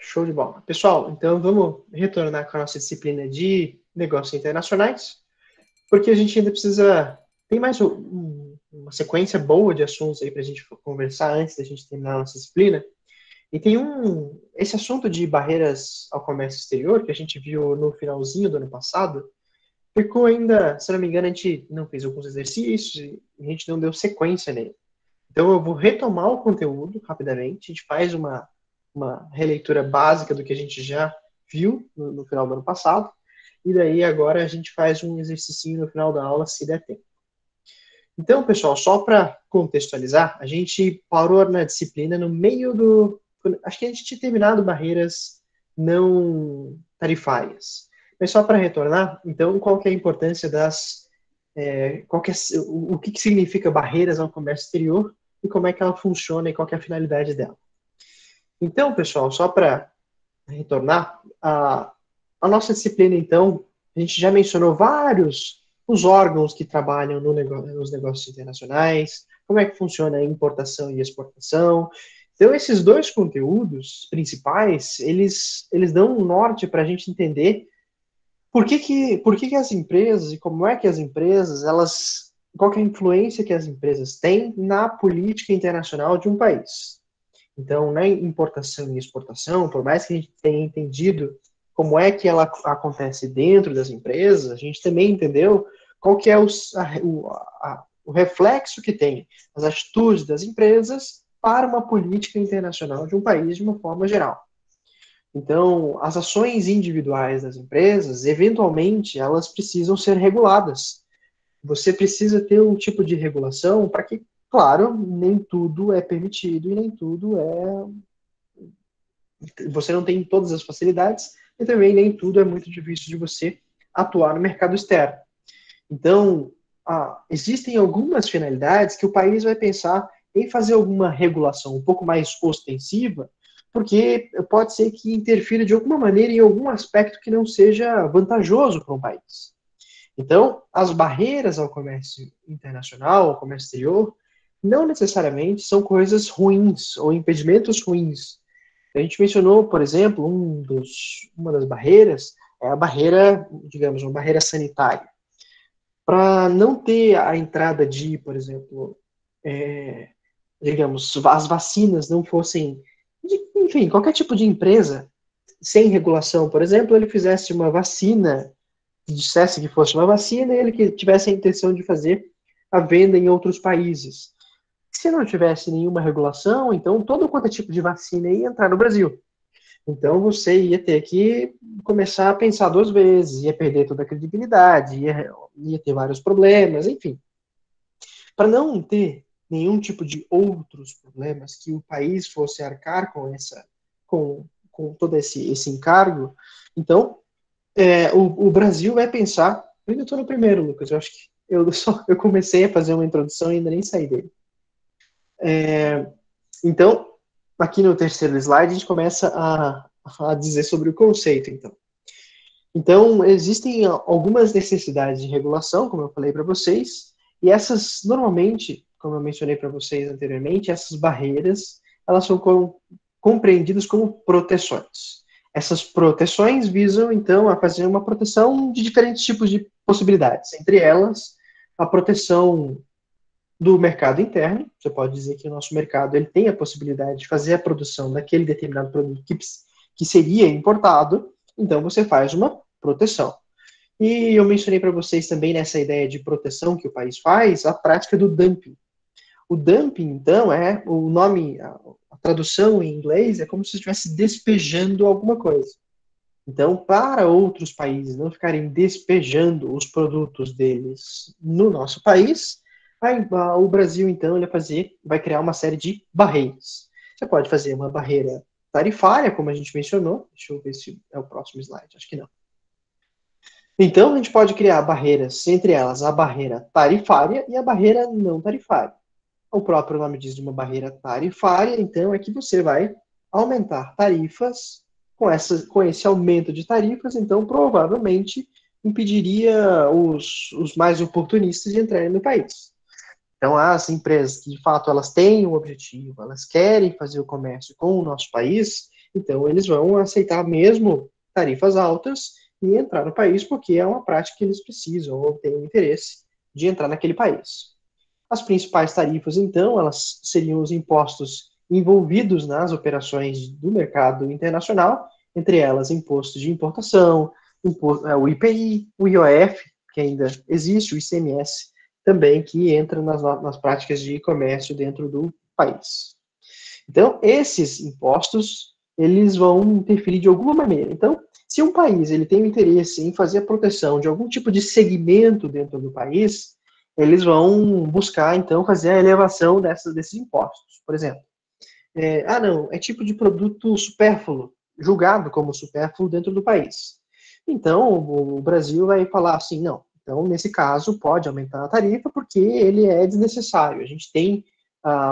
Show de bola. Pessoal, então vamos retornar com a nossa disciplina de negócios internacionais, porque a gente ainda precisa. Tem mais uma sequência boa de assuntos aí para a gente conversar antes da gente terminar a nossa disciplina. E tem esse assunto de barreiras ao comércio exterior, que a gente viu no finalzinho do ano passado, ficou ainda, se não me engano, a gente não fez alguns exercícios e a gente não deu sequência nele. Então eu vou retomar o conteúdo rapidamente, a gente faz uma releitura básica do que a gente já viu no final do ano passado, e daí agora a gente faz um exercício no final da aula, se der tempo. Então, pessoal, só para contextualizar, a gente parou na disciplina no meio do... Acho que a gente tinha terminado barreiras não tarifárias. Mas só para retornar, então, qual que é a importância das... o que significa barreiras ao comércio exterior e como é que ela funciona e qual que é a finalidade dela. Então, pessoal, só para retornar, a nossa disciplina, então, a gente já mencionou vários os órgãos que trabalham nos negócios internacionais, como é que funciona a importação e exportação. Então, esses dois conteúdos principais, eles dão um norte para a gente entender por que as empresas e como é que as empresas, qual que é a influência que as empresas têm na política internacional de um país. Então, na importação e exportação, por mais que a gente tenha entendido como é que ela acontece dentro das empresas, a gente também entendeu qual que é o reflexo que tem as atitudes das empresas para uma política internacional de um país de uma forma geral. Então, as ações individuais das empresas, eventualmente, elas precisam ser reguladas. Você precisa ter um tipo de regulação para que, claro, nem tudo é permitido e nem tudo você não tem todas as facilidades e também nem tudo é muito difícil de você atuar no mercado externo. Então, existem algumas finalidades que o país vai pensar em fazer alguma regulação um pouco mais ostensiva, porque pode ser que interfira de alguma maneira em algum aspecto que não seja vantajoso para um país. Então, as barreiras ao comércio internacional, ao comércio exterior, não necessariamente são coisas ruins ou impedimentos ruins. A gente mencionou, por exemplo, uma das barreiras é a barreira, digamos, uma barreira sanitária. Para não ter a entrada de, por exemplo, digamos, as vacinas não fossem, enfim, qualquer tipo de empresa sem regulação, por exemplo, ele fizesse uma vacina, dissesse que fosse uma vacina e ele que tivesse a intenção de fazer a venda em outros países. Se não tivesse nenhuma regulação, então todo quanto é tipo de vacina ia entrar no Brasil. Então você ia ter que começar a pensar duas vezes, ia perder toda a credibilidade, ia ter vários problemas, enfim. Para não ter nenhum tipo de outros problemas que o país fosse arcar com todo esse encargo, então o Brasil vai pensar. Eu ainda estou no primeiro, Lucas. Eu acho que eu comecei a fazer uma introdução e ainda nem saí dele. Então, aqui no terceiro slide, a gente começa a dizer sobre o conceito, então. Então, existem algumas necessidades de regulação, como eu falei para vocês, e essas, normalmente, como eu mencionei para vocês anteriormente, essas barreiras, elas são compreendidas como proteções. Essas proteções visam, então, a fazer uma proteção de diferentes tipos de possibilidades, entre elas, a proteção do mercado interno. Você pode dizer que o nosso mercado ele tem a possibilidade de fazer a produção daquele determinado produto que seria importado, então você faz uma proteção. E eu mencionei para vocês também nessa ideia de proteção que o país faz, a prática do dumping. O dumping, então, é o nome, a tradução em inglês é como se estivesse despejando alguma coisa. Então, para outros países não ficarem despejando os produtos deles no nosso país, o Brasil, então, vai criar uma série de barreiras. Você pode fazer uma barreira tarifária, como a gente mencionou. Deixa eu ver se é o próximo slide, acho que não. Então, a gente pode criar barreiras, entre elas a barreira tarifária e a barreira não tarifária. O próprio nome diz de uma barreira tarifária, então é que você vai aumentar tarifas, com esse aumento de tarifas, então provavelmente impediria os mais oportunistas de entrarem no país. Então, as empresas que, de fato, elas têm um objetivo, elas querem fazer o comércio com o nosso país, Então, eles vão aceitar mesmo tarifas altas e entrar no país porque é uma prática que eles precisam ou têm interesse de entrar naquele país. As principais tarifas, então, elas seriam os impostos envolvidos nas operações do mercado internacional, entre elas imposto de importação, o IPI, o IOF, que ainda existe, o ICMS também, que entra nas práticas de comércio dentro do país. Então, esses impostos, eles vão interferir de alguma maneira. Então, se um país ele tem o interesse em fazer a proteção de algum tipo de segmento dentro do país, eles vão buscar, então, fazer a elevação desses impostos. Por exemplo, não, é tipo de produto supérfluo, julgado como supérfluo dentro do país. Então, o Brasil vai falar assim, não, então, nesse caso, pode aumentar a tarifa porque ele é desnecessário. A gente tem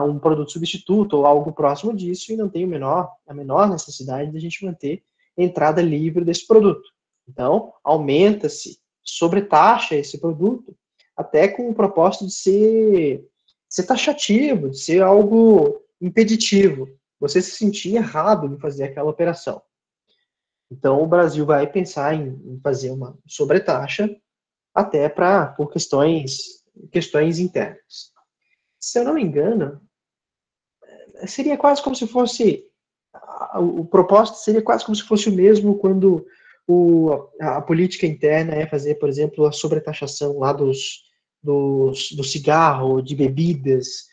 um produto substituto ou algo próximo disso e não tem a menor necessidade de a gente manter entrada livre desse produto. Então, aumenta-se, sobretaxa esse produto, até com o propósito de ser taxativo, de ser algo impeditivo. Você se sentir errado em fazer aquela operação. Então, o Brasil vai pensar em fazer uma sobretaxa até por questões internas. Se eu não me engano, seria quase como se fosse o propósito seria quase como se fosse o mesmo quando a política interna é fazer, por exemplo, a sobretaxação lá do cigarro, de bebidas.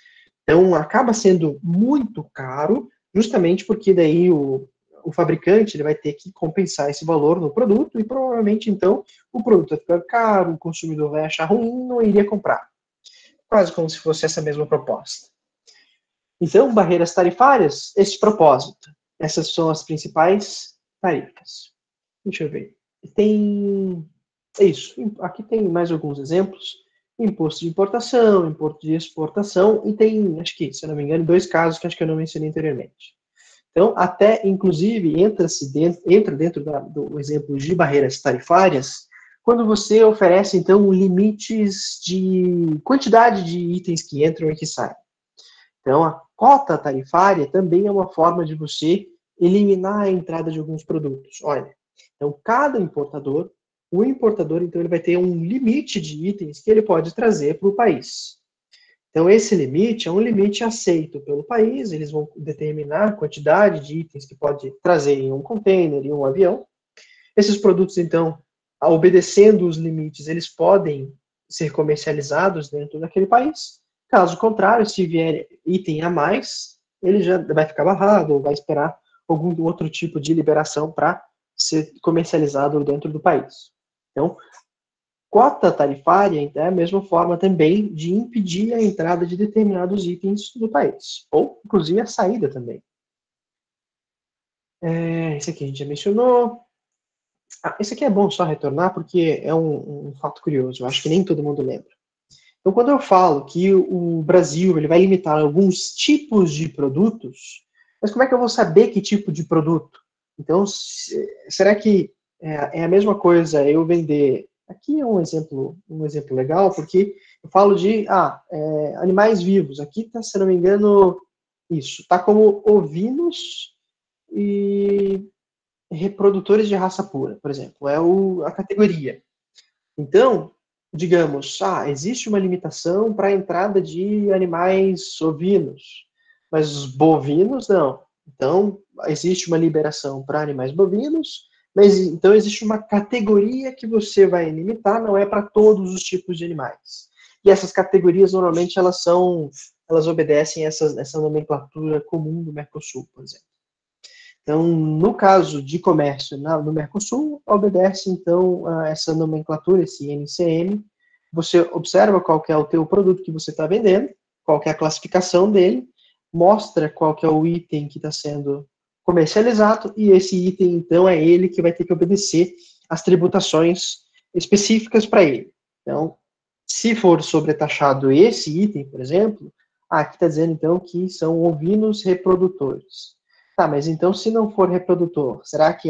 Então, acaba sendo muito caro, justamente porque daí o fabricante ele vai ter que compensar esse valor no produto e provavelmente, então, o produto vai ficar caro, o consumidor vai achar ruim e não iria comprar. Quase como se fosse essa mesma proposta. Então, barreiras tarifárias, esse propósito. Essas são as principais tarifas. Deixa eu ver. Tem isso. Aqui tem mais alguns exemplos. Imposto de importação, imposto de exportação, e tem, acho que, se eu não me engano, 2 casos que acho que eu não mencionei anteriormente. Então, até, inclusive, entra dentro do exemplo de barreiras tarifárias, quando você oferece, então, limites de quantidade de itens que entram e que saem. Então, a cota tarifária também é uma forma de você eliminar a entrada de alguns produtos. Olha, então, o importador, então, ele vai ter um limite de itens que ele pode trazer para o país. Então, esse limite é um limite aceito pelo país, eles vão determinar a quantidade de itens que pode trazer em um container, em um avião. Esses produtos, então, obedecendo os limites, eles podem ser comercializados dentro daquele país. Caso contrário, se vier item a mais, ele já vai ficar barrado ou vai esperar algum outro tipo de liberação para ser comercializado dentro do país. Então, cota tarifária é a mesma forma também de impedir a entrada de determinados itens do país, ou inclusive a saída também. Esse aqui a gente já mencionou. Esse aqui é bom só retornar porque é um fato curioso, eu acho que nem todo mundo lembra. Então, quando eu falo que o Brasil ele vai limitar alguns tipos de produtos, mas como é que eu vou saber que tipo de produto? Então, será que é a mesma coisa eu vender... Aqui é um exemplo legal, porque eu falo de animais vivos. Aqui está, se não me engano, isso. Está como ovinos e reprodutores de raça pura, por exemplo. É a categoria. Então, digamos, existe uma limitação para a entrada de animais ovinos, mas os bovinos não. Então, existe uma liberação para animais bovinos, mas então existe uma categoria que você vai limitar, não é para todos os tipos de animais. E essas categorias, normalmente, elas obedecem essa nomenclatura comum do Mercosul, por exemplo. Então, no caso de comércio no Mercosul, obedece, então, a essa nomenclatura, esse NCM. Você observa qual que é o teu produto que você está vendendo, qual que é a classificação dele, mostra qual que é o item que está sendo comercializado, e esse item, então, é ele que vai ter que obedecer às tributações específicas para ele. Então, se for sobretaxado esse item, por exemplo, aqui está dizendo, então, que são ovinos reprodutores. Tá, mas então se não for reprodutor, será que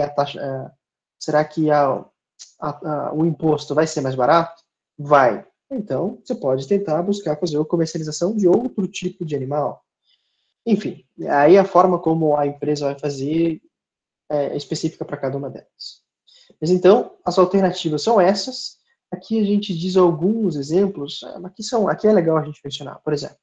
o imposto vai ser mais barato? Vai. Então, você pode tentar buscar fazer a comercialização de outro tipo de animal. Enfim, aí a forma como a empresa vai fazer específica para cada uma delas. Mas então, as alternativas são essas. Aqui a gente diz alguns exemplos, aqui é legal a gente mencionar, por exemplo,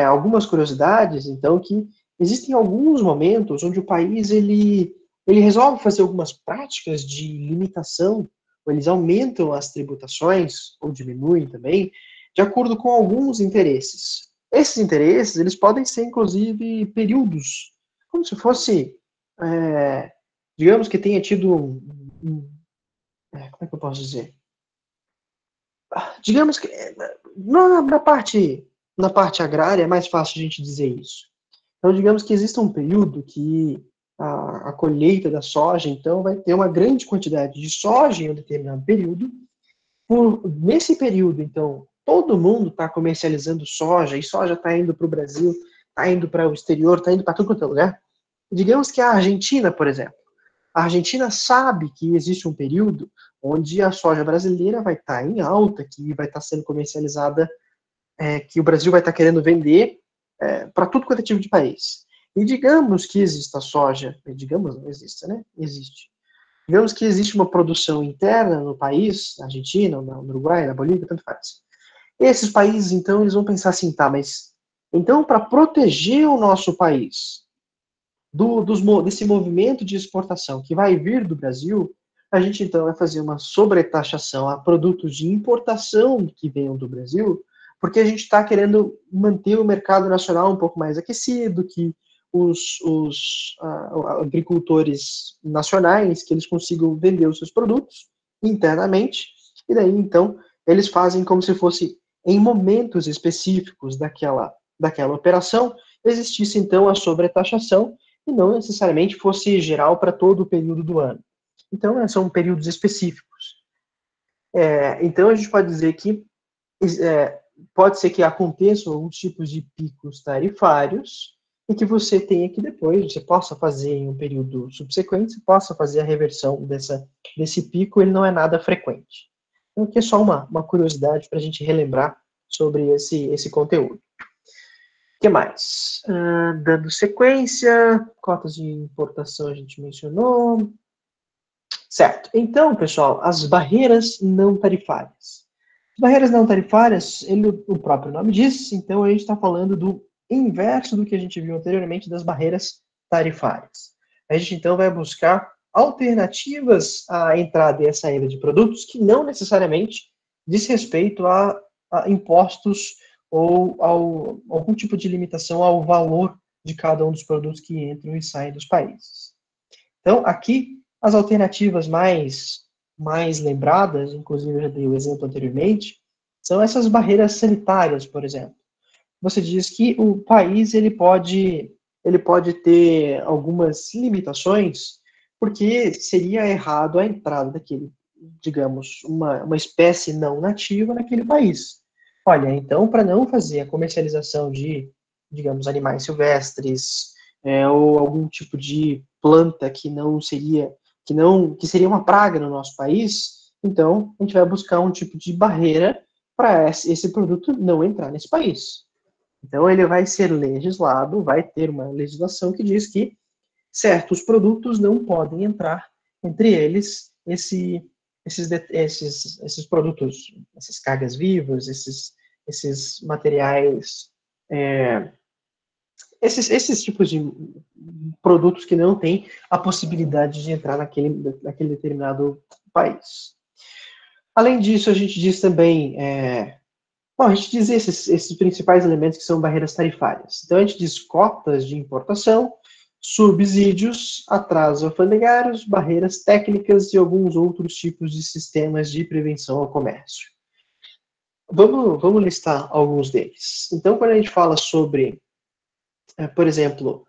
algumas curiosidades, então, que existem alguns momentos onde o país ele resolve fazer algumas práticas de limitação, ou eles aumentam as tributações, ou diminuem também, de acordo com alguns interesses. Esses interesses, eles podem ser, inclusive, períodos, como se fosse, digamos que tenha tido como é que eu posso dizer? Digamos que na parte agrária é mais fácil a gente dizer isso. Então, digamos que exista um período que a colheita da soja, então, vai ter uma grande quantidade de soja em um determinado período. Nesse período, então, todo mundo está comercializando soja, e soja está indo para o Brasil, está indo para o exterior, está indo para tudo quanto é lugar. Digamos que a Argentina, por exemplo, a Argentina sabe que existe um período onde a soja brasileira vai estar em alta, que vai estar sendo comercializada, que o Brasil vai estar querendo vender para tudo quanto é tipo de país. E digamos que exista soja, digamos, não exista, né? Existe. Digamos que existe uma produção interna no país, na Argentina, no Uruguai, na Bolívia, tanto faz. Esses países, então, eles vão pensar assim, tá, mas então, para proteger o nosso país desse movimento de exportação que vai vir do Brasil, a gente então vai fazer uma sobretaxação a produtos de importação que venham do Brasil, porque a gente está querendo manter o mercado nacional um pouco mais aquecido, que os agricultores nacionais, que eles consigam vender os seus produtos internamente, e daí então eles fazem como se fosse em momentos específicos daquela operação, existisse então a sobretaxação, e não necessariamente fosse geral para todo o período do ano. Então, são períodos específicos. Então, a gente pode dizer que pode ser que aconteçam alguns tipos de picos tarifários e que você tenha que depois, você possa fazer em um período subsequente, você possa fazer a reversão desse pico, ele não é nada frequente. Então, aqui é só uma curiosidade para a gente relembrar sobre esse conteúdo. O que mais? Dando sequência, cotas de importação a gente mencionou. Certo. Então, pessoal, as barreiras não tarifárias. As barreiras não tarifárias, o próprio nome diz, então a gente está falando do inverso do que a gente viu anteriormente das barreiras tarifárias. A gente então vai buscar alternativas à entrada e à saída de produtos que não necessariamente diz respeito a impostos ou algum tipo de limitação ao valor de cada um dos produtos que entram e saem dos países. Então, aqui, as alternativas mais lembradas, inclusive eu já dei o exemplo anteriormente, são essas barreiras sanitárias, por exemplo. Você diz que o país ele pode ter algumas limitações, porque seria errado a entrada daquele, digamos, uma espécie não nativa naquele país. Olha, então, para não fazer a comercialização de, digamos, animais silvestres, ou algum tipo de planta que seria uma praga no nosso país, então a gente vai buscar um tipo de barreira para esse produto não entrar nesse país. Então ele vai ser legislado, vai ter uma legislação que diz que certos produtos não podem entrar, entre eles esses produtos, essas cargas vivas, esses materiais, esses tipos de produtos que não têm a possibilidade de entrar naquele determinado país. Além disso, a gente diz também, a gente diz esses principais elementos que são barreiras tarifárias. Então, a gente diz cotas de importação, subsídios, atrasos alfandegários, barreiras técnicas e alguns outros tipos de sistemas de prevenção ao comércio. Vamos listar alguns deles. Então, quando a gente fala sobre, por exemplo,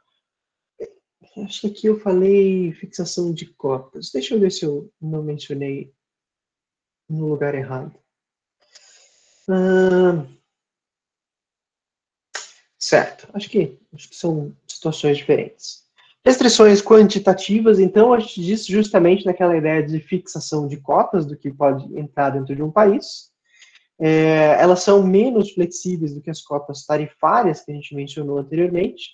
acho que aqui eu falei fixação de cotas. Deixa eu ver se eu não mencionei no lugar errado. Certo. Acho que são situações diferentes. Restrições quantitativas, então, a gente diz justamente naquela ideia de fixação de cotas do que pode entrar dentro de um país. Elas são menos flexíveis do que as cotas tarifárias que a gente mencionou anteriormente.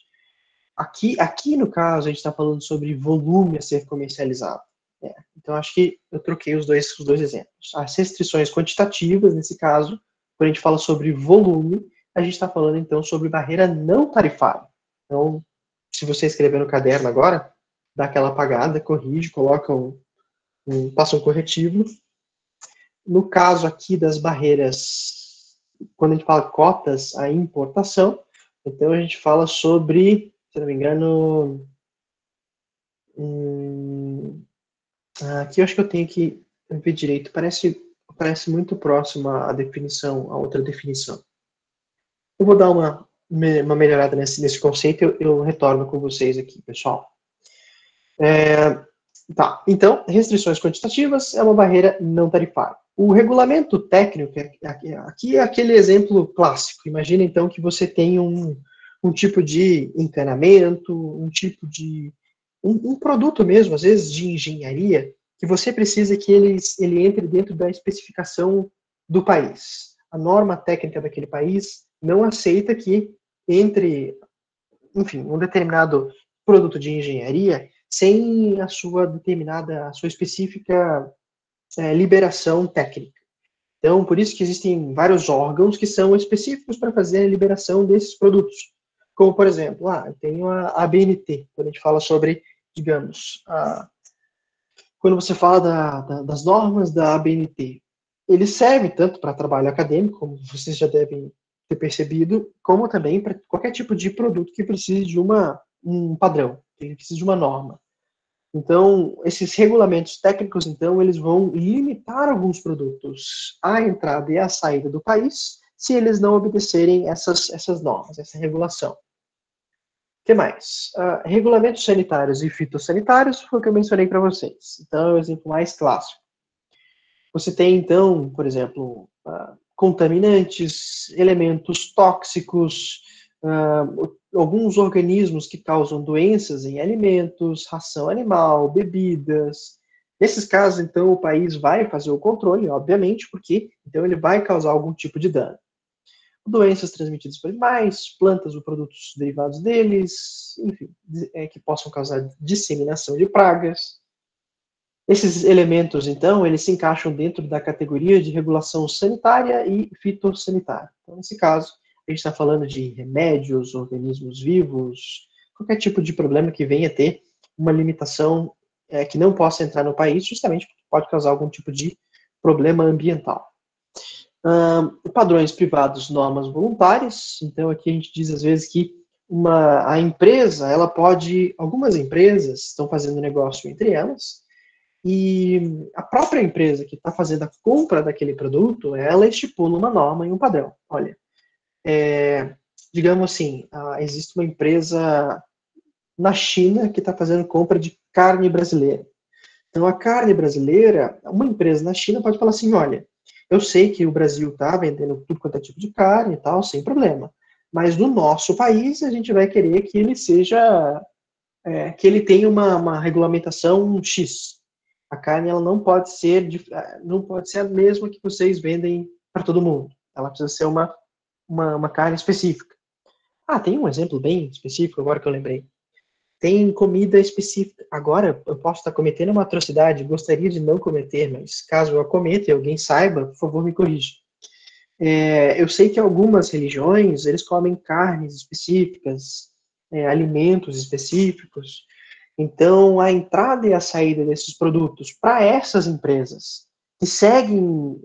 Aqui no caso, a gente está falando sobre volume a ser comercializado. Então, acho que eu troquei os dois exemplos. As restrições quantitativas, nesse caso, quando a gente fala sobre volume, a gente está falando, então, sobre barreira não tarifária. Então, se você escrever no caderno agora, dá aquela apagada, corrige, coloca passa um corretivo. No caso aqui das barreiras, quando a gente fala cotas à importação, então a gente fala sobre, se não me engano, aqui eu acho que eu tenho que ver direito, parece muito próximo à definição, a outra definição. Eu vou dar uma melhorada nesse conceito, eu retorno com vocês aqui, pessoal. Tá, então, restrições quantitativas é uma barreira não tarifária. O regulamento técnico, aqui é aquele exemplo clássico. Imagina, então, que você tem um tipo de encanamento, um tipo de... um produto mesmo, às vezes, de engenharia, que você precisa que ele entre dentro da especificação do país. A norma técnica daquele país não aceita que entre, enfim, um determinado produto de engenharia sem a sua específica liberação técnica. Então, por isso que existem vários órgãos que são específicos para fazer a liberação desses produtos. Como, por exemplo, eu tenho a ABNT, quando a gente fala sobre, digamos, quando você fala das normas da ABNT, ele serve tanto para trabalho acadêmico, como vocês já devem ter percebido, como também para qualquer tipo de produto que precise de um padrão, que precise de uma norma. Então, esses regulamentos técnicos, então, eles vão limitar alguns produtos à entrada e à saída do país, se eles não obedecerem essas normas, essa regulação. O que mais? Regulamentos sanitários e fitossanitários foi o que eu mencionei para vocês. Então, é o exemplo mais clássico. Você tem, então, por exemplo, contaminantes, elementos tóxicos, alguns organismos que causam doenças em alimentos, ração animal, bebidas. Nesses casos, então, o país vai fazer o controle, obviamente, porque então ele vai causar algum tipo de dano. Doenças transmitidas por animais, plantas ou produtos derivados deles, enfim, que possam causar disseminação de pragas. Esses elementos, então, eles se encaixam dentro da categoria de regulação sanitária e fitossanitária. Então, nesse caso, a gente está falando de remédios, organismos vivos, qualquer tipo de problema que venha ter uma limitação que não possa entrar no país, justamente porque pode causar algum tipo de problema ambiental. Padrões privados, normas voluntárias. Então, aqui a gente diz, às vezes, que a empresa, algumas empresas estão fazendo negócio entre elas, e a própria empresa que está fazendo a compra daquele produto, ela estipula uma norma e um padrão. Olha, digamos assim, existe uma empresa na China que está fazendo compra de carne brasileira. Então, a carne brasileira, uma empresa na China pode falar assim, olha, eu sei que o Brasil está vendendo tudo quanto é tipo de carne e tal, sem problema. Mas no nosso país, a gente vai querer que ele que ele tenha uma regulamentação X. A carne ela não pode ser a mesma que vocês vendem para todo mundo. Ela precisa ser uma carne específica. Tem um exemplo bem específico agora que eu lembrei. Tem comida específica. Agora eu posso estar cometendo uma atrocidade, gostaria de não cometer, mas caso eu cometa e alguém saiba, por favor me corrija. Eu sei que algumas religiões eles comem carnes específicas, alimentos específicos. Então, a entrada e a saída desses produtos para essas empresas que seguem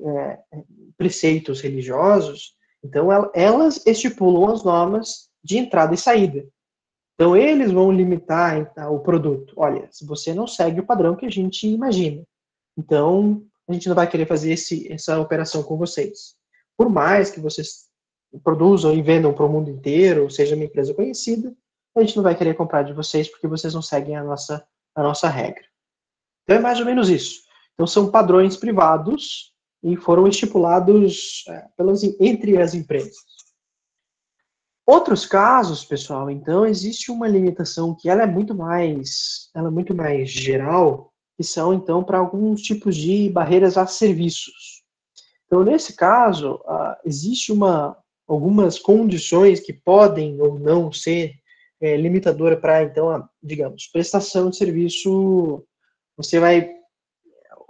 preceitos religiosos, então elas estipulam as normas de entrada e saída. Então, eles vão limitar o produto. Olha, se você não segue o padrão que a gente imagina, então a gente não vai querer fazer essa operação com vocês. Por mais que vocês produzam e vendam para o mundo inteiro, ou seja uma empresa conhecida, a gente não vai querer comprar de vocês porque vocês não seguem a nossa regra. Então é mais ou menos isso. Então são padrões privados e foram estipulados entre as empresas. Outros casos, pessoal, então existe uma limitação que ela é muito mais geral, que são então para alguns tipos de barreiras a serviços. Então nesse caso existe algumas condições que podem ou não ser limitadora para, então, digamos, prestação de serviço, você vai...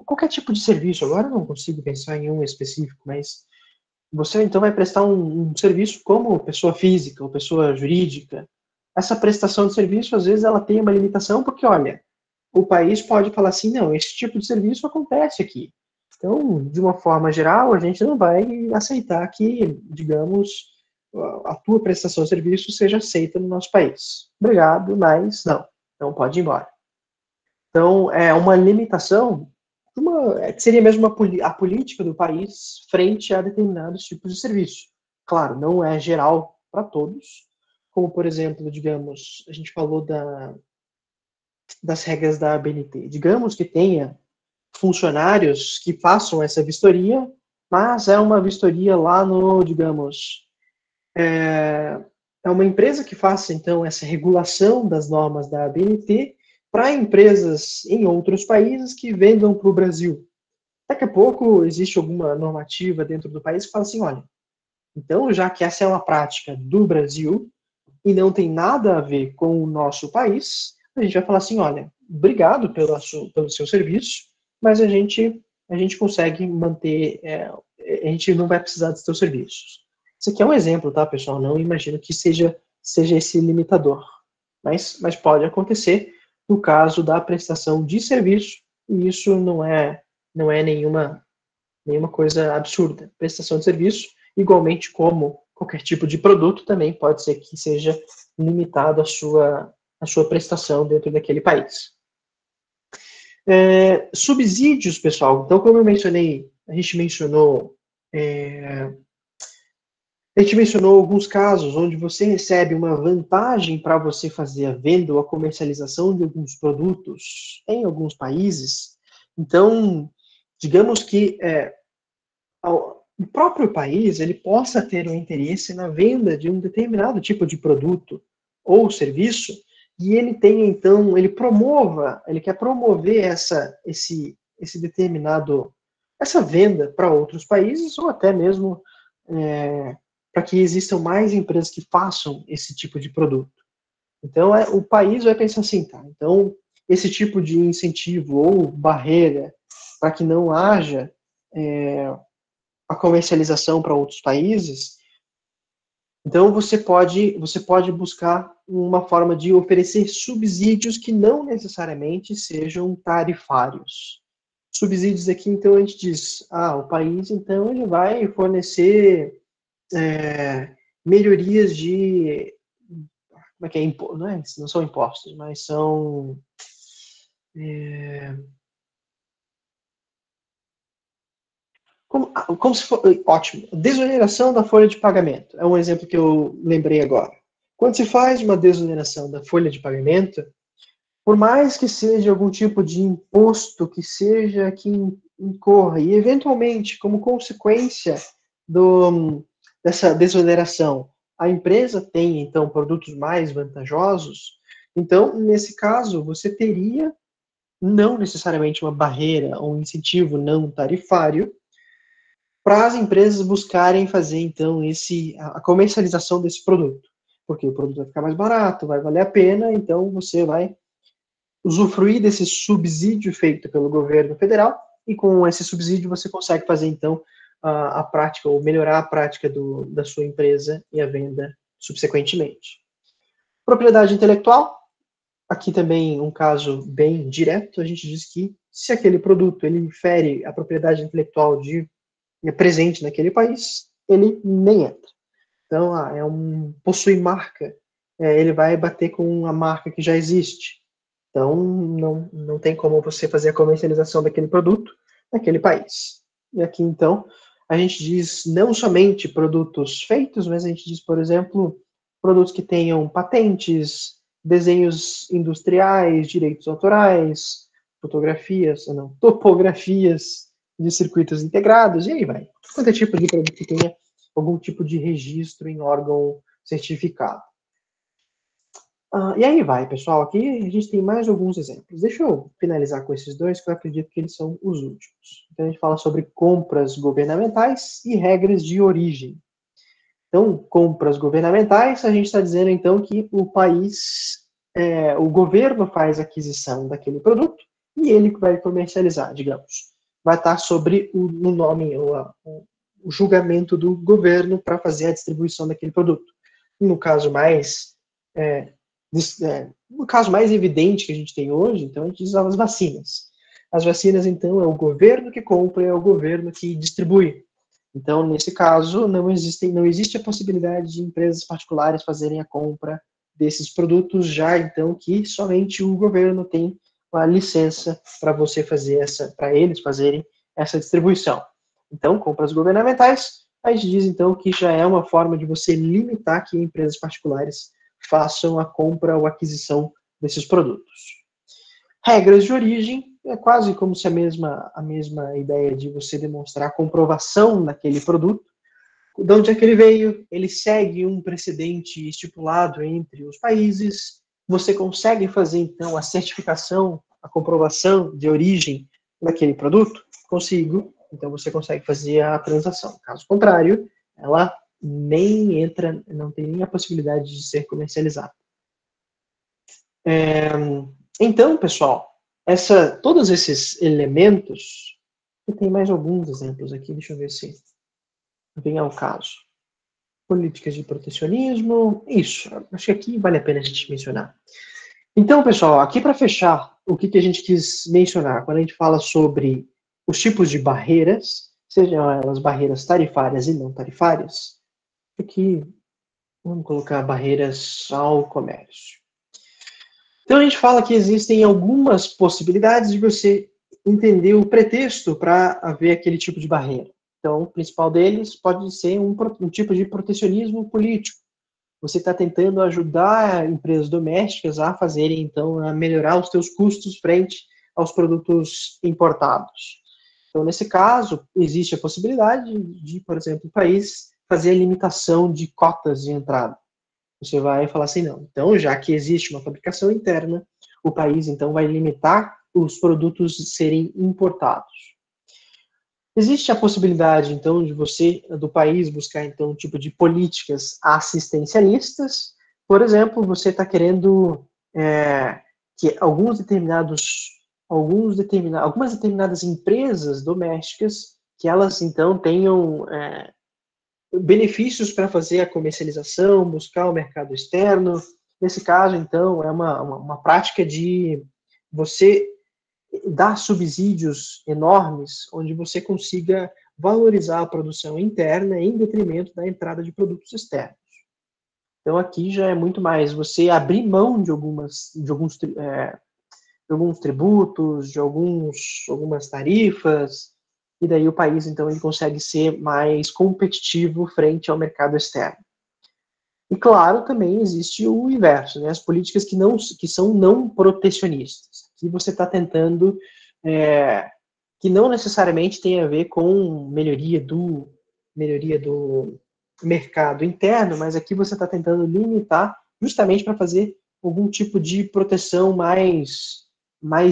Qualquer tipo de serviço, agora eu não consigo pensar em um específico, mas você, então, vai prestar um serviço como pessoa física ou pessoa jurídica. Essa prestação de serviço, às vezes, ela tem uma limitação, porque, olha, o país pode falar assim, não, esse tipo de serviço acontece aqui. Então, de uma forma geral, a gente não vai aceitar que, digamos, a tua prestação de serviço seja aceita no nosso país. Obrigado, mas não pode ir embora. Então, é uma limitação, seria mesmo a política do país frente a determinados tipos de serviço. Claro, não é geral para todos, como, por exemplo, digamos, a gente falou das regras da ABNT. Digamos que tenha funcionários que façam essa vistoria, mas é uma vistoria lá no, digamos, é uma empresa que faça, então, essa regulação das normas da ABNT para empresas em outros países que vendam para o Brasil. Daqui a pouco existe alguma normativa dentro do país que fala assim, olha, então, já que essa é uma prática do Brasil e não tem nada a ver com o nosso país, a gente vai falar assim, olha, obrigado pelo seu serviço, mas a gente consegue manter, a gente não vai precisar dos seus serviços. Isso aqui é um exemplo, tá, pessoal? Não imagino que seja esse limitador, mas pode acontecer no caso da prestação de serviço, e isso não é nenhuma coisa absurda. Prestação de serviço, igualmente como qualquer tipo de produto, também pode ser que seja limitado a sua prestação dentro daquele país. Subsídios, pessoal. Então, como eu mencionei, a gente mencionou alguns casos onde você recebe uma vantagem para você fazer a venda ou a comercialização de alguns produtos em alguns países. Então, digamos que o próprio país ele possa ter um interesse na venda de um determinado tipo de produto ou serviço e ele tenha então ele quer promover esse determinado essa venda para outros países ou até mesmo para que existam mais empresas que façam esse tipo de produto. Então o país vai pensar assim, tá? Então esse tipo de incentivo ou barreira para que não haja a comercialização para outros países, então você pode buscar uma forma de oferecer subsídios que não necessariamente sejam tarifários. Subsídios aqui, então, a gente diz, o país, então, ele vai fornecer melhorias de, como é que é, não são impostos, mas são como se for, ótimo, desoneração da folha de pagamento. É um exemplo que eu lembrei agora. Quando se faz uma desoneração da folha de pagamento, por mais que seja algum tipo de imposto que seja que incorra, e eventualmente, como consequência dessa desoneração, a empresa tem, então, produtos mais vantajosos, então, nesse caso, você teria não necessariamente uma barreira ou um incentivo não tarifário, para as empresas buscarem fazer, então, a comercialização desse produto. Porque o produto vai ficar mais barato, vai valer a pena, então você vai usufruir desse subsídio feito pelo governo federal, e com esse subsídio você consegue fazer, então, a prática, ou melhorar a prática da sua empresa e a venda subsequentemente. Propriedade intelectual, aqui também um caso bem direto, a gente diz que se aquele produto ele fere a propriedade intelectual presente naquele país, ele nem entra. Então, possui marca, ele vai bater com a marca que já existe. Então, não tem como você fazer a comercialização daquele produto naquele país. E aqui, então, a gente diz não somente produtos feitos, mas a gente diz, por exemplo, produtos que tenham patentes, desenhos industriais, direitos autorais, fotografias, não, topografias de circuitos integrados, e aí vai. Quanto é tipo de produto que tenha algum tipo de registro em órgão certificado. E aí vai, pessoal. Aqui a gente tem mais alguns exemplos. Deixa eu finalizar com esses dois, que eu acredito que eles são os últimos. Então a gente fala sobre compras governamentais e regras de origem. Então, compras governamentais, a gente está dizendo, então, que o país, o governo faz a aquisição daquele produto e ele vai comercializar, digamos. Vai estar sobre o nome, o julgamento do governo para fazer a distribuição daquele produto. No caso no caso mais evidente que a gente tem hoje, então, a gente diz as vacinas. As vacinas, então, é o governo que compra, é o governo que distribui. Então, nesse caso, não existe a possibilidade de empresas particulares fazerem a compra desses produtos, já então que somente o governo tem a licença para você fazer para eles fazerem essa distribuição. Então, compras governamentais, a gente diz então que já é uma forma de você limitar que empresas particulares façam a compra ou aquisição desses produtos. Regras de origem é quase como se a mesma ideia de você demonstrar a comprovação daquele produto, de onde é que ele veio, ele segue um precedente estipulado entre os países, você consegue fazer, então, a certificação, a comprovação de origem daquele produto? Consigo, então você consegue fazer a transação. Caso contrário, ela nem entra, não tem nem a possibilidade de ser comercializada. Então, pessoal, todos esses elementos, e tem mais alguns exemplos aqui, deixa eu ver se vem ao caso. Políticas de protecionismo, isso, acho que aqui vale a pena a gente mencionar. Então, pessoal, aqui para fechar, o que a gente quis mencionar, quando a gente fala sobre os tipos de barreiras, sejam elas barreiras tarifárias e não tarifárias, aqui vamos colocar barreiras ao comércio. Então, a gente fala que existem algumas possibilidades de você entender o pretexto para haver aquele tipo de barreira. Então, o principal deles pode ser um tipo de protecionismo político. Você está tentando ajudar empresas domésticas a fazerem, então, a melhorar os seus custos frente aos produtos importados. Então, nesse caso, existe a possibilidade de, por exemplo, o país fazer a limitação de cotas de entrada. Você vai falar assim, não, então, já que existe uma fabricação interna, o país, então, vai limitar os produtos serem importados. Existe a possibilidade, então, de você, do país, buscar, então, um tipo de políticas assistencialistas. Por exemplo, você está querendo que algumas determinadas empresas domésticas, que elas, então, tenham benefícios para fazer a comercialização, buscar o mercado externo. Nesse caso, então, é uma prática de você dar subsídios enormes, onde você consiga valorizar a produção interna em detrimento da entrada de produtos externos. Então, aqui já é muito mais você abrir mão de alguns tributos, de algumas tarifas, e daí o país, então, ele consegue ser mais competitivo frente ao mercado externo. E, claro, também existe o inverso, né? As políticas que são não protecionistas, que você está tentando, que não necessariamente tem a ver com melhoria do mercado interno, mas aqui você está tentando limitar justamente para fazer algum tipo de proteção mais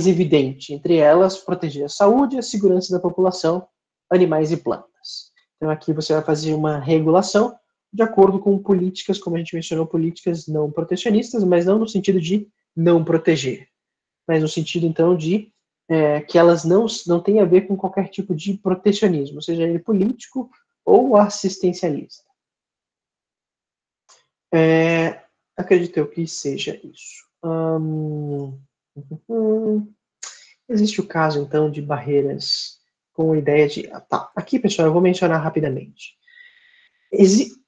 evidente, entre elas proteger a saúde e a segurança da população, animais e plantas. Então aqui você vai fazer uma regulação de acordo com políticas, como a gente mencionou, políticas não protecionistas, mas não no sentido de não proteger, mas no sentido então de que elas não têm a ver com qualquer tipo de protecionismo, seja ele político ou assistencialista. Acredito eu que seja isso. Existe o caso, então, de barreiras com a ideia de... Tá, aqui, pessoal, eu vou mencionar rapidamente.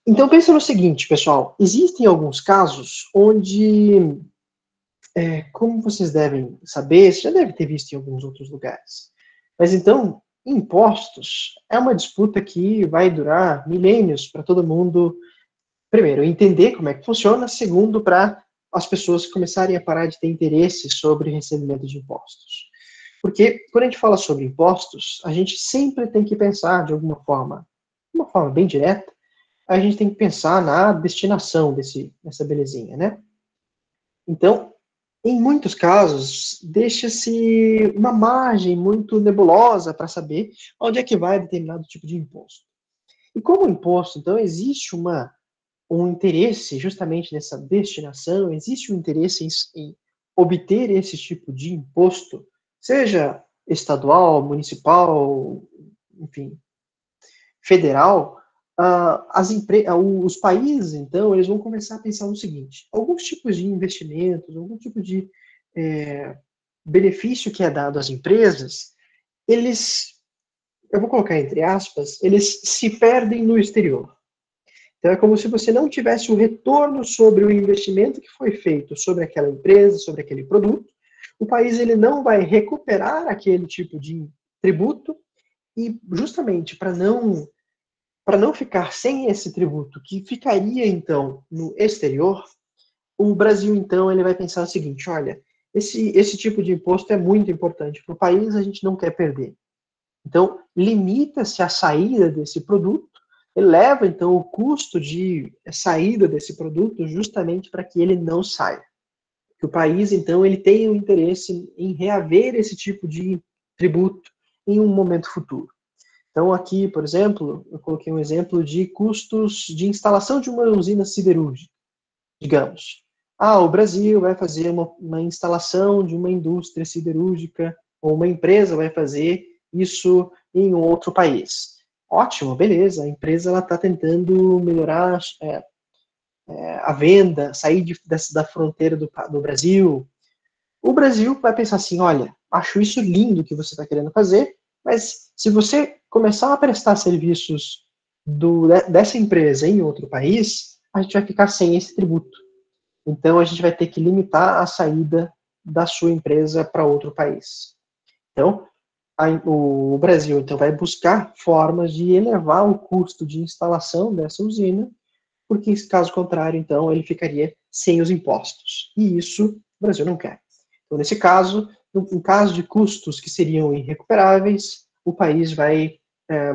Então, pensa no seguinte, pessoal. Existem alguns casos onde, como vocês devem saber, você já deve ter visto em alguns outros lugares. Mas, então, impostos é uma disputa que vai durar milênios para todo mundo, primeiro, entender como é que funciona, segundo, para as pessoas começarem a parar de ter interesse sobre recebimento de impostos. Porque, quando a gente fala sobre impostos, a gente sempre tem que pensar, de uma forma bem direta, a gente tem que pensar na destinação dessa belezinha, né? Então, em muitos casos, deixa-se uma margem muito nebulosa para saber onde é que vai determinado tipo de imposto. E como imposto, então, existe uma um interesse justamente nessa destinação, existe um interesse em obter esse tipo de imposto, seja estadual, municipal, enfim, federal, os países, então, eles vão começar a pensar no seguinte: alguns tipos de investimentos, algum tipo de benefício que é dado às empresas, eles, eu vou colocar entre aspas, eles se perdem no exterior. Então, é como se você não tivesse o retorno sobre o investimento que foi feito sobre aquela empresa, sobre aquele produto. O país ele não vai recuperar aquele tipo de tributo e, justamente, para não ficar sem esse tributo, que ficaria, então, no exterior, o Brasil, então, ele vai pensar o seguinte: olha, esse tipo de imposto é muito importante para o país, a gente não quer perder. Então, limita-se a saída desse produto, eleva, então, o custo de saída desse produto justamente para que ele não saia. Que o país, então, ele tenha um interesse em reaver esse tipo de tributo em um momento futuro. Então, aqui, por exemplo, eu coloquei um exemplo de custos de instalação de uma usina siderúrgica, digamos. O Brasil vai fazer uma instalação de uma indústria siderúrgica, ou uma empresa vai fazer isso em um outro país. Ótimo, beleza, a empresa está tentando melhorar a venda, sair da fronteira do Brasil. O Brasil vai pensar assim: olha, acho isso lindo que você está querendo fazer, mas se você começar a prestar serviços dessa empresa em outro país, a gente vai ficar sem esse tributo. Então, a gente vai ter que limitar a saída da sua empresa para outro país. Então, o Brasil então, vai buscar formas de elevar o custo de instalação dessa usina, porque, caso contrário, então, ele ficaria sem os impostos. E isso o Brasil não quer. Então, nesse caso, em caso de custos que seriam irrecuperáveis, o país vai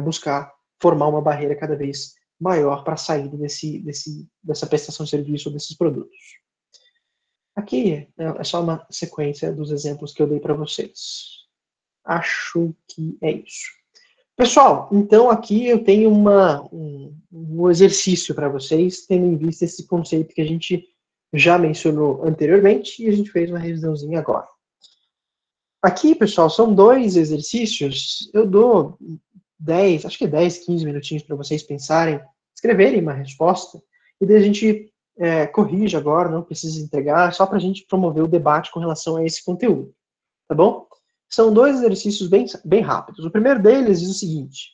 buscar formar uma barreira cada vez maior para a saída dessa prestação de serviço ou desses produtos. Aqui é só uma sequência dos exemplos que eu dei para vocês. Acho que é isso. Pessoal, então aqui eu tenho um exercício para vocês, tendo em vista esse conceito que a gente já mencionou anteriormente e a gente fez uma revisãozinha agora. Aqui, pessoal, são 2 exercícios. Eu dou 10, acho que 10, 15 minutinhos para vocês pensarem, escreverem uma resposta, e daí a gente corrige agora, não precisa entregar, só para a gente promover o debate com relação a esse conteúdo, tá bom? São 2 exercícios bem rápidos. O primeiro deles diz o seguinte: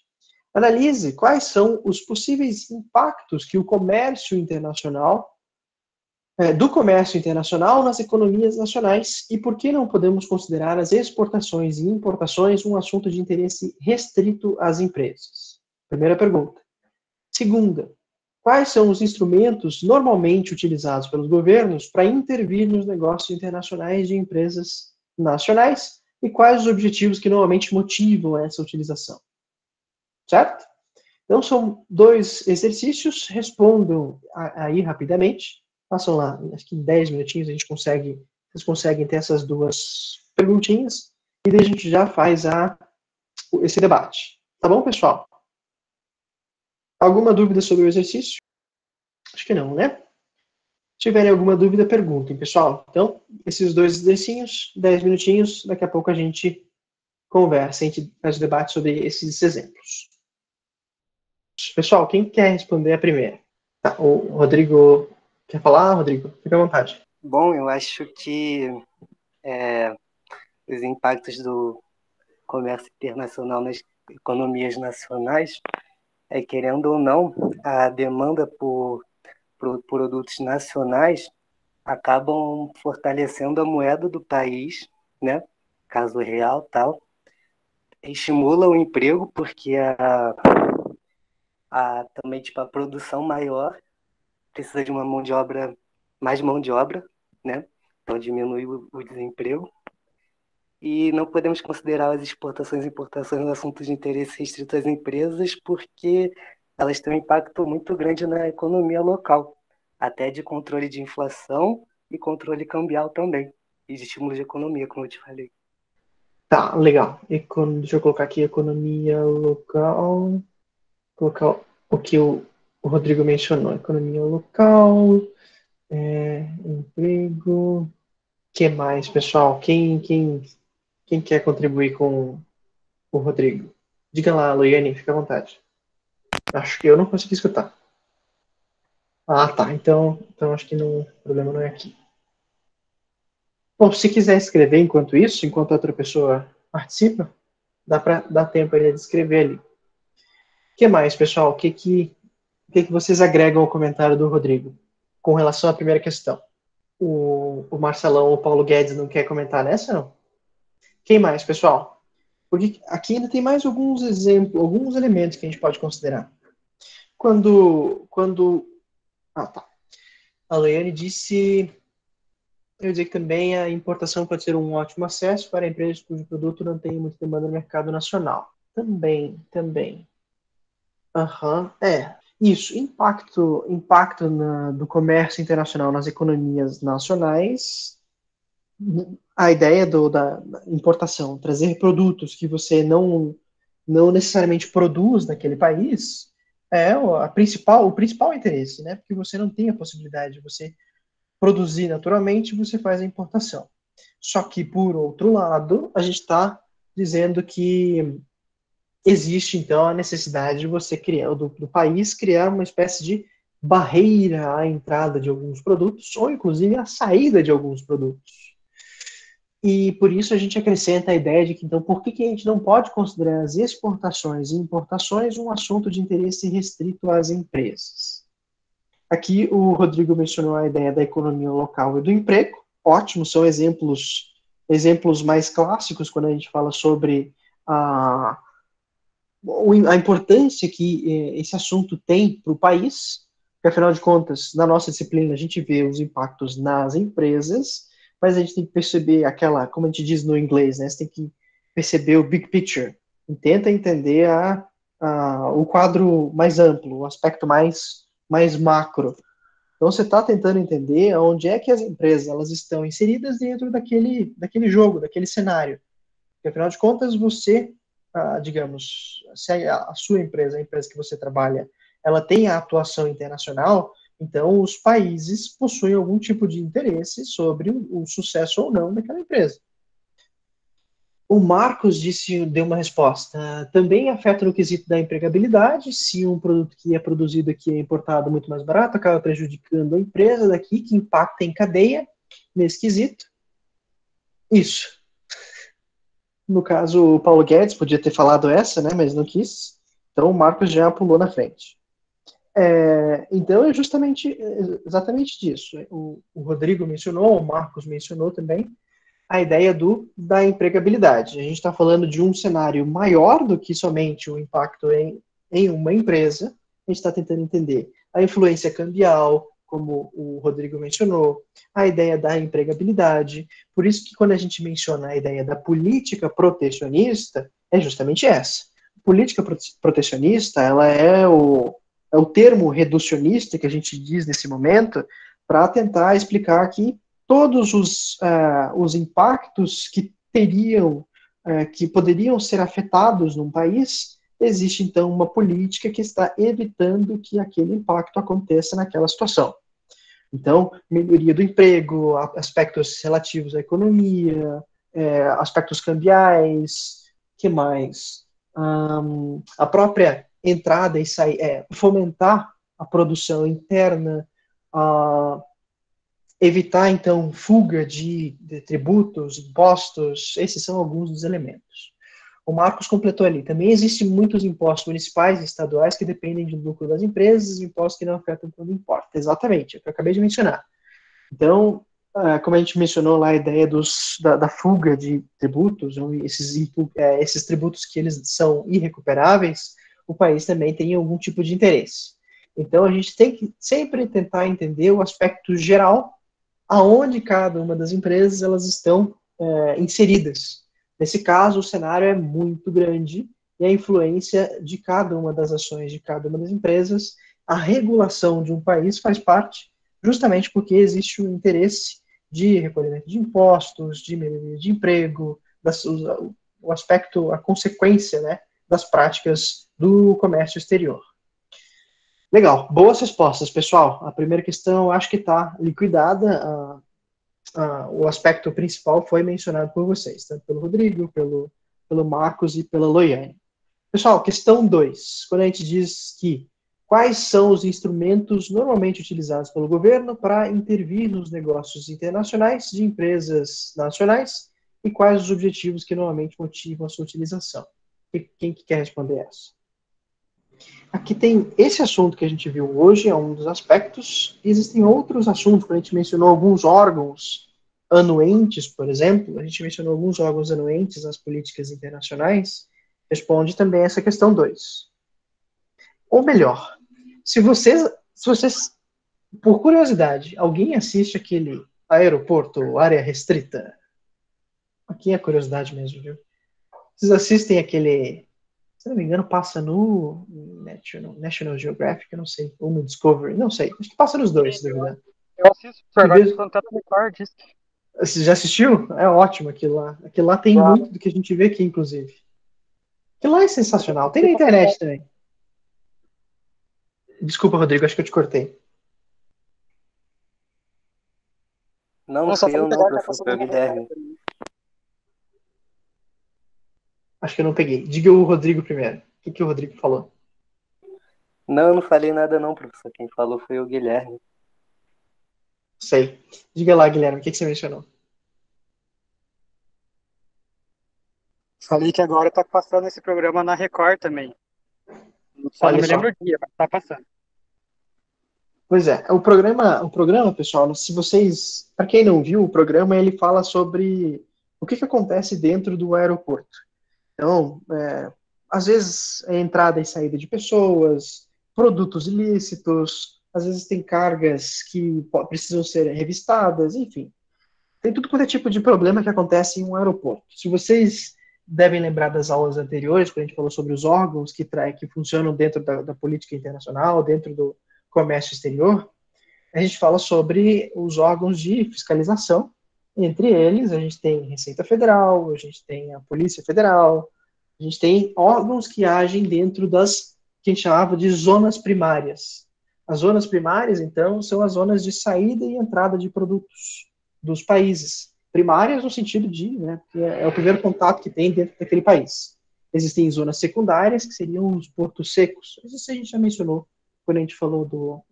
analise quais são os possíveis impactos que o comércio internacional do comércio internacional nas economias nacionais e por que não podemos considerar as exportações e importações um assunto de interesse restrito às empresas? Primeira pergunta. Segunda, quais são os instrumentos normalmente utilizados pelos governos para intervir nos negócios internacionais de empresas nacionais e quais os objetivos que normalmente motivam essa utilização? Certo? Então, são 2 exercícios, respondam aí rapidamente. Passam lá, acho que em 10 minutinhos vocês conseguem ter essas 2 perguntinhas, e daí a gente já faz esse debate. Tá bom, pessoal? Alguma dúvida sobre o exercício? Acho que não, né? Se tiverem alguma dúvida, perguntem, pessoal. Então, esses 2 exercícios, 10 minutinhos, daqui a pouco a gente conversa, a gente faz o debate sobre esses exemplos. Pessoal, quem quer responder a primeira? Tá, o Rodrigo quer falar? Rodrigo, fica à vontade. Bom, eu acho que os impactos do comércio internacional nas economias nacionais querendo ou não, a demanda por produtos nacionais acabam fortalecendo a moeda do país, né? Caso real, tal. Estimula o emprego, porque também tipo, a produção maior precisa de uma mão de obra, mais mão de obra, né? Então diminui o desemprego. E não podemos considerar as exportações e importações um assunto de interesse restrito às empresas, porque elas têm um impacto muito grande na economia local, até de controle de inflação e controle cambial também, e de estímulo de economia, como eu te falei. Tá, legal. Deixa eu colocar aqui economia local. Colocar o que O Rodrigo mencionou economia local, emprego. O que mais, pessoal? Quem quer contribuir com o Rodrigo? Diga lá, Loiane, fica à vontade. Acho que eu não consegui escutar. Ah, tá. Então acho que não, o problema não é aqui. Bom, se quiser escrever enquanto isso, enquanto outra pessoa participa, dá tempo aí de escrever ali. O que mais, pessoal? O que vocês agregam ao comentário do Rodrigo com relação à primeira questão? O Marcelão ou o Paulo Guedes não quer comentar nessa, não? Quem mais, pessoal? Porque aqui ainda tem mais alguns exemplos, alguns elementos que a gente pode considerar. Tá. A Leiane disse, eu dizer que também a importação pode ser um ótimo acesso para empresas cujo produto não tem muita demanda no mercado nacional. Também. Aham, é. Isso, impacto do comércio internacional nas economias nacionais. A ideia da importação, trazer produtos que você não necessariamente produz naquele país, é o principal interesse, né? Porque você não tem a possibilidade de você produzir naturalmente, você faz a importação. Só que, por outro lado, a gente está dizendo que existe, então, a necessidade de você criar, do país criar uma espécie de barreira à entrada de alguns produtos, ou inclusive à saída de alguns produtos. E por isso a gente acrescenta a ideia de que, então, por que a gente não pode considerar as exportações e importações um assunto de interesse restrito às empresas? Aqui o Rodrigo mencionou a ideia da economia local e do emprego. Ótimo, são exemplos mais clássicos quando a gente fala sobre a importância que esse assunto tem para o país, porque afinal de contas, na nossa disciplina, a gente vê os impactos nas empresas, mas a gente tem que perceber como a gente diz no inglês, né? Você tem que perceber o big picture, e tenta entender o quadro mais amplo, o aspecto mais macro. Então, você está tentando entender onde é que as empresas elas estão inseridas dentro daquele jogo, daquele cenário. Porque, afinal de contas, você, digamos, se a sua empresa, a empresa que você trabalha, ela tem a atuação internacional, então os países possuem algum tipo de interesse sobre o sucesso ou não daquela empresa. O Marcos deu uma resposta. Também afeta no quesito da empregabilidade. Se um produto que é produzido aqui é importado muito mais barato, acaba prejudicando a empresa daqui, que impacta em cadeia nesse quesito. Isso. No caso, o Paulo Guedes podia ter falado essa, né, mas não quis. Então, o Marcos já pulou na frente. Então, é exatamente disso. O Rodrigo mencionou, o Marcos mencionou também, a ideia da empregabilidade. A gente está falando de um cenário maior do que somente o impacto em uma empresa. A gente está tentando entender a influência cambial, como o Rodrigo mencionou, a ideia da empregabilidade. Por isso que quando a gente menciona a ideia da política protecionista, é justamente essa. Política protecionista, ela é o termo reducionista que a gente diz nesse momento para tentar explicar que todos os impactos que poderiam ser afetados num país, existe então uma política que está evitando que aquele impacto aconteça naquela situação. Então, melhoria do emprego, aspectos relativos à economia, aspectos cambiais, que mais? A própria entrada e sair, fomentar a produção interna, evitar, então, fuga de tributos, impostos, esses são alguns dos elementos. O Marcos completou ali, também existem muitos impostos municipais e estaduais que dependem do lucro das empresas, impostos que não afetam quando importa. Exatamente, é o que eu acabei de mencionar. Então, como a gente mencionou lá, a ideia da fuga de tributos, esses tributos que eles são irrecuperáveis, o país também tem algum tipo de interesse. Então, a gente tem que sempre tentar entender o aspecto geral aonde cada uma das empresas elas estão inseridas. Nesse caso, o cenário é muito grande e a influência de cada uma das ações de cada uma das empresas, a regulação de um país faz parte justamente porque existe o interesse de recolhimento de impostos, de melhoria de emprego, o aspecto, a consequência, né, das práticas do comércio exterior. Legal, boas respostas, pessoal. A primeira questão, acho que está liquidada. O aspecto principal foi mencionado por vocês, tanto pelo Rodrigo, pelo Marcos e pela Loiane. Pessoal, questão 2. Quando a gente diz que quais são os instrumentos normalmente utilizados pelo governo para intervir nos negócios internacionais de empresas nacionais e quais os objetivos que normalmente motivam a sua utilização? Quem que quer responder essa? Aqui tem esse assunto que a gente viu hoje, é um dos aspectos. Existem outros assuntos, quando a gente mencionou alguns órgãos anuentes, por exemplo, a gente mencionou alguns órgãos anuentes às políticas internacionais, responde também essa questão 2. Ou melhor, se vocês, por curiosidade, alguém assiste aquele Aeroporto, Área Restrita? Aqui é curiosidade mesmo, viu? Vocês assistem aquele, se não me engano, passa no National Geographic, eu não sei, ou no Discovery, não sei. Acho que passa nos dois, se duvidar. Eu assisto, agora tô falando tanto Record. Você já assistiu? É ótimo aquilo lá. Aquilo lá tem muito do que a gente vê aqui, inclusive. Aquilo lá é sensacional. Tem na internet também. Desculpa, Rodrigo, acho que eu te cortei. Não sei eu não, professor, foi o Guilherme. Acho que eu não peguei. Diga o Rodrigo primeiro. O que o Rodrigo falou? Não, eu não falei nada não, professor. Quem falou foi o Guilherme. Sei. Diga lá, Guilherme, o que você mencionou? Falei que agora tá passando esse programa na Record também. Só não me lembro o dia, mas tá passando. Pois é, o programa, pessoal, se vocês, para quem não viu, o programa ele fala sobre o que acontece dentro do aeroporto. Então, às vezes é entrada e saída de pessoas, produtos ilícitos, às vezes tem cargas que precisam ser revistadas, enfim. Tem tudo quanto é tipo de problema que acontece em um aeroporto. Se vocês devem lembrar das aulas anteriores, quando a gente falou sobre os órgãos que funcionam dentro da política internacional, dentro do comércio exterior, a gente fala sobre os órgãos de fiscalização. Entre eles, a gente tem Receita Federal, a gente tem a Polícia Federal, a gente tem órgãos que agem dentro das que a gente chamava de zonas primárias. As zonas primárias, então, são as zonas de saída e entrada de produtos dos países. Primárias no sentido de, né, que é o primeiro contato que tem dentro daquele país. Existem zonas secundárias, que seriam os portos secos. Isso a gente já mencionou quando a gente falou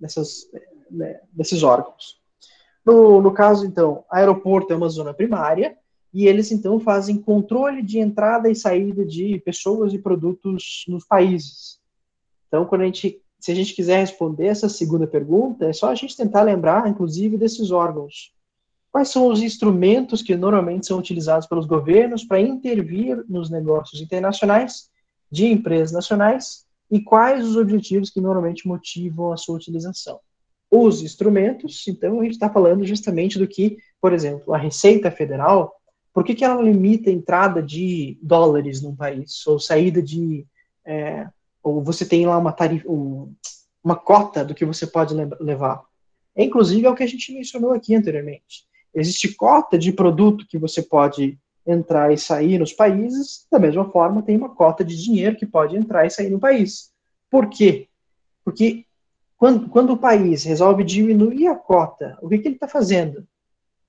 desses órgãos. No caso, então, aeroporto é uma zona primária, e eles, então, fazem controle de entrada e saída de pessoas e produtos nos países. Então, se a gente quiser responder essa segunda pergunta, é só a gente tentar lembrar, inclusive, desses órgãos. Quais são os instrumentos que normalmente são utilizados pelos governos para intervir nos negócios internacionais de empresas nacionais e quais os objetivos que normalmente motivam a sua utilização? Os instrumentos, então, a gente está falando justamente do que, por exemplo, a Receita Federal, por que ela limita a entrada de dólares num país, ou saída ou você tem lá uma cota do que você pode levar. Inclusive, é o que a gente mencionou aqui anteriormente. Existe cota de produto que você pode entrar e sair nos países, da mesma forma tem uma cota de dinheiro que pode entrar e sair no país. Por quê? Porque quando o país resolve diminuir a cota, o que ele está fazendo?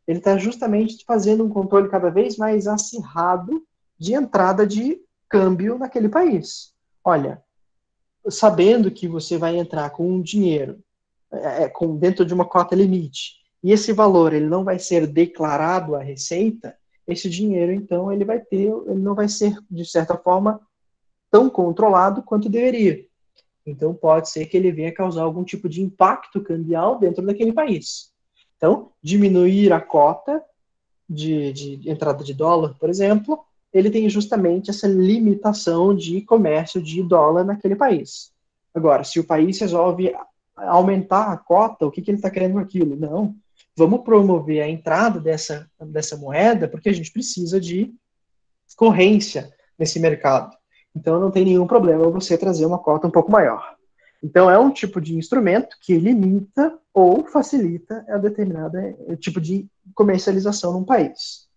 Ele está justamente fazendo um controle cada vez mais acirrado de entrada de câmbio naquele país. Olha, sabendo que você vai entrar com um dinheiro dentro de uma cota limite, e esse valor ele não vai ser declarado à Receita, esse dinheiro, então, ele não vai ser, de certa forma, tão controlado quanto deveria. Então, pode ser que ele venha causar algum tipo de impacto cambial dentro daquele país. Então, diminuir a cota de entrada de dólar, por exemplo, ele tem justamente essa limitação de comércio de dólar naquele país. Agora, se o país resolve aumentar a cota, o que ele está querendo com aquilo? Não, vamos promover a entrada dessa moeda porque a gente precisa de corrência nesse mercado. Então, não tem nenhum problema você trazer uma cota um pouco maior. Então, é um tipo de instrumento que limita ou facilita a determinado tipo de comercialização num país.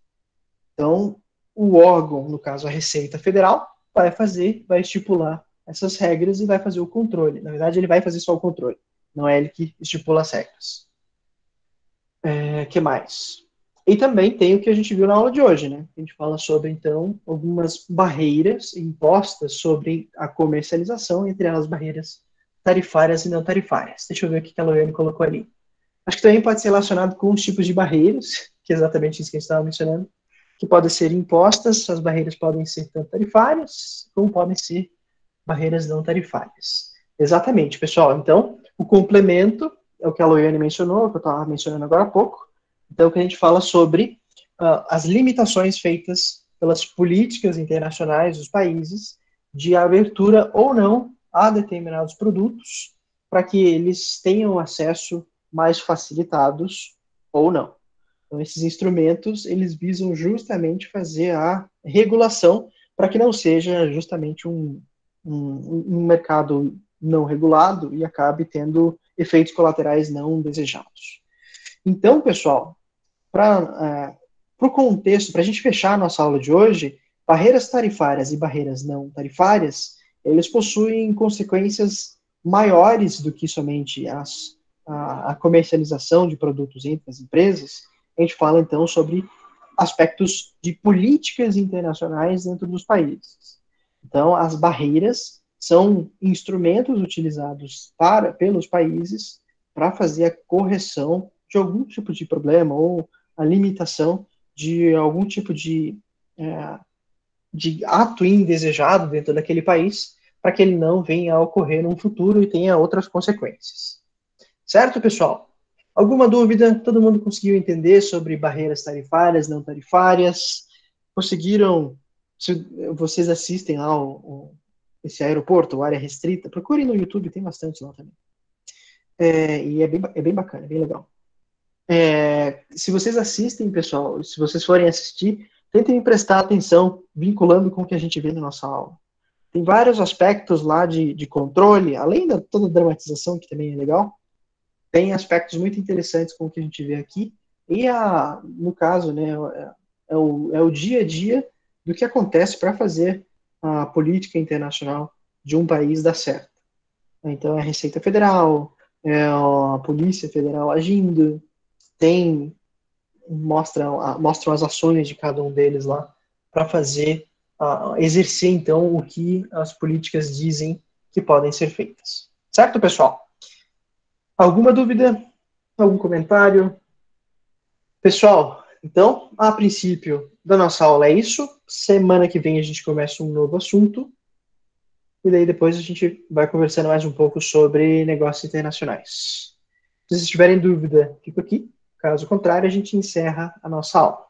Então, o órgão, no caso a Receita Federal, vai estipular essas regras e vai fazer o controle. Na verdade, ele vai fazer só o controle, não é ele que estipula as regras. Que mais? E também tem o que a gente viu na aula de hoje, né? A gente fala sobre, então, algumas barreiras impostas sobre a comercialização, entre elas barreiras tarifárias e não tarifárias. Deixa eu ver o que a Loiane colocou ali. Acho que também pode ser relacionado com os tipos de barreiras, que é exatamente isso que a gente estava mencionando, que podem ser impostas. As barreiras podem ser tanto tarifárias, como podem ser barreiras não tarifárias. Exatamente, pessoal. Então, o complemento é o que a Loiane mencionou, que eu estava mencionando agora há pouco. Então, que a gente fala sobre as limitações feitas pelas políticas internacionais dos países de abertura ou não a determinados produtos para que eles tenham acesso mais facilitados ou não. Então, esses instrumentos, eles visam justamente fazer a regulação para que não seja justamente um mercado não regulado e acabe tendo efeitos colaterais não desejados. Então, pessoal, para o contexto, para a gente fechar a nossa aula de hoje, barreiras tarifárias e barreiras não tarifárias, eles possuem consequências maiores do que somente a comercialização de produtos entre as empresas. A gente fala, então, sobre aspectos de políticas internacionais dentro dos países. Então, as barreiras são instrumentos utilizados pelos países para fazer a correção de algum tipo de problema ou a limitação de algum tipo de ato indesejado dentro daquele país, para que ele não venha a ocorrer no futuro e tenha outras consequências. Certo, pessoal? Alguma dúvida? Todo mundo conseguiu entender sobre barreiras tarifárias, não tarifárias? Conseguiram? Se vocês assistem lá esse aeroporto, ou área restrita, procurem no YouTube, tem bastante lá também. E é bem bacana, é bem legal. Se vocês assistem, pessoal, se vocês forem assistir, tentem prestar atenção, vinculando com o que a gente vê na nossa aula. Tem vários aspectos lá de controle, além da toda a dramatização, que também é legal, tem aspectos muito interessantes com o que a gente vê aqui, e no caso, né, é o dia a dia do que acontece para fazer a política internacional de um país dar certo. Então, é a Receita Federal, é a Polícia Federal agindo, mostram as ações de cada um deles lá para fazer, exercer, então, o que as políticas dizem que podem ser feitas. Certo, pessoal? Alguma dúvida? Algum comentário? Pessoal, então, a princípio da nossa aula é isso. Semana que vem a gente começa um novo assunto. E daí depois a gente vai conversando mais um pouco sobre negócios internacionais. Se vocês tiverem dúvida, fico aqui. Caso contrário, a gente encerra a nossa aula.